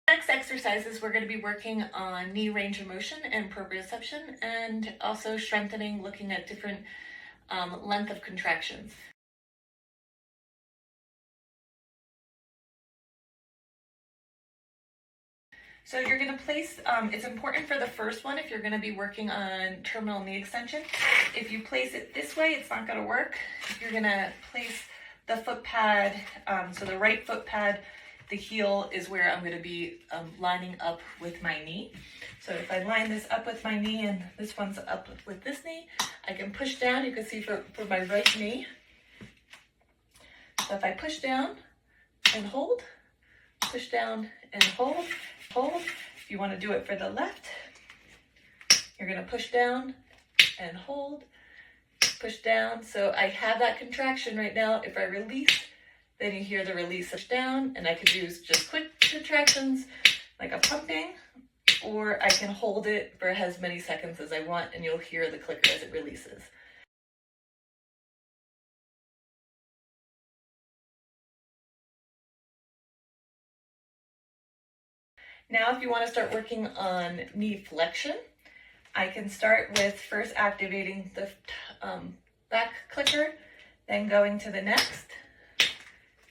Next exercises, we're going to be working on knee range of motion and proprioception, and also strengthening, looking at different length of contractions. So you're going to place, it's important for the first one, if you're going to be working on terminal knee extension, if you place it this way, it's not going to work. You're going to place the foot pad, so the right foot pad, the heel is where I'm going to be lining up with my knee. So if I line this up with my knee and this one's up with this knee, I can push down. You can see for my right knee. So if I push down and hold, push down and hold. If you want to do it for the left, you're going to push down and hold, push down. So I have that contraction right now. If I release, then you hear the release of down, and I could do just quick contractions like a pumping, or I can hold it for as many seconds as I want, and you'll hear the clicker as it releases. Now, if you want to start working on knee flexion, I can start with first activating the back clicker, then going to the next,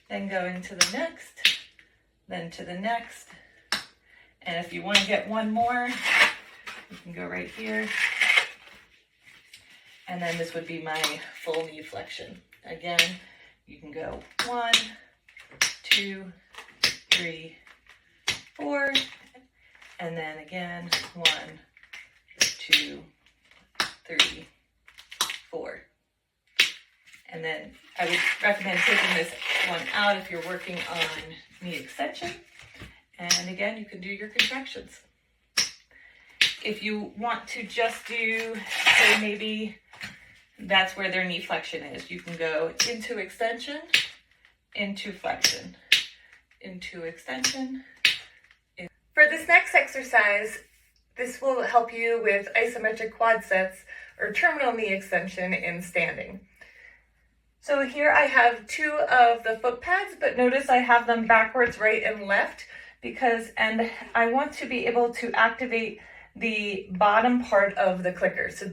then going to the next, then to the next. And if you want to get one more, you can go right here. And then this would be my full knee flexion. Again, you can go 1, 2, 3, 4, and then again, 1, 2, 3, 4. And then I would recommend taking this one out if you're working on knee extension. And again, you can do your contractions. If you want to just do, say maybe that's where their knee flexion is, you can go into extension, into flexion, into extension. For this next exercise, this will help you with isometric quad sets or terminal knee extension in standing. So here I have 2 of the foot pads, but notice I have them backwards, right and left, and I want to be able to activate the bottom part of the clicker. So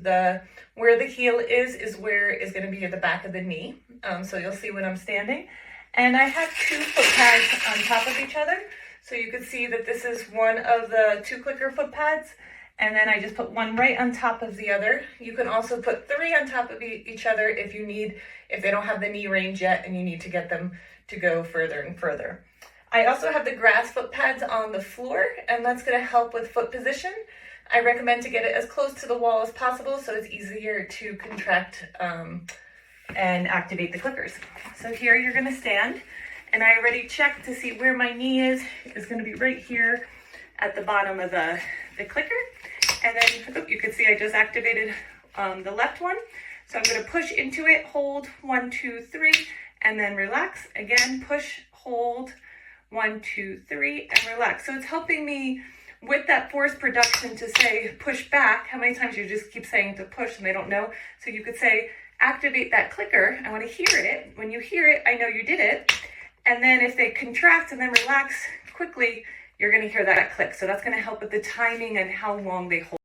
where the heel is where is going to be at the back of the knee. So you'll see when I'm standing. And I have 2 foot pads on top of each other. So you can see that this is one of the 2 clicker foot pads. And then I just put one right on top of the other. You can also put 3 on top of each other if they don't have the knee range yet and you need to get them to go further and further. I also have the grass foot pads on the floor, and that's going to help with foot position. I recommend to get it as close to the wall as possible so it's easier to contract and activate the clickers. So here you're going to stand, and I already checked to see where my knee is. It's going to be right here at the bottom of the clicker. And then you can see I just activated the left one. So I'm going to push into it, hold 1, 2, 3, and then relax. Again, push, hold 1, 2, 3, and relax. So it's helping me with that force production to say push back. How many times you just keep saying to push and they don't know? So you could say activate that clicker. I want to hear it. When you hear it, I know you did it. And then if they contract and then relax quickly, you're going to hear that click. So that's going to help with the timing and how long they hold.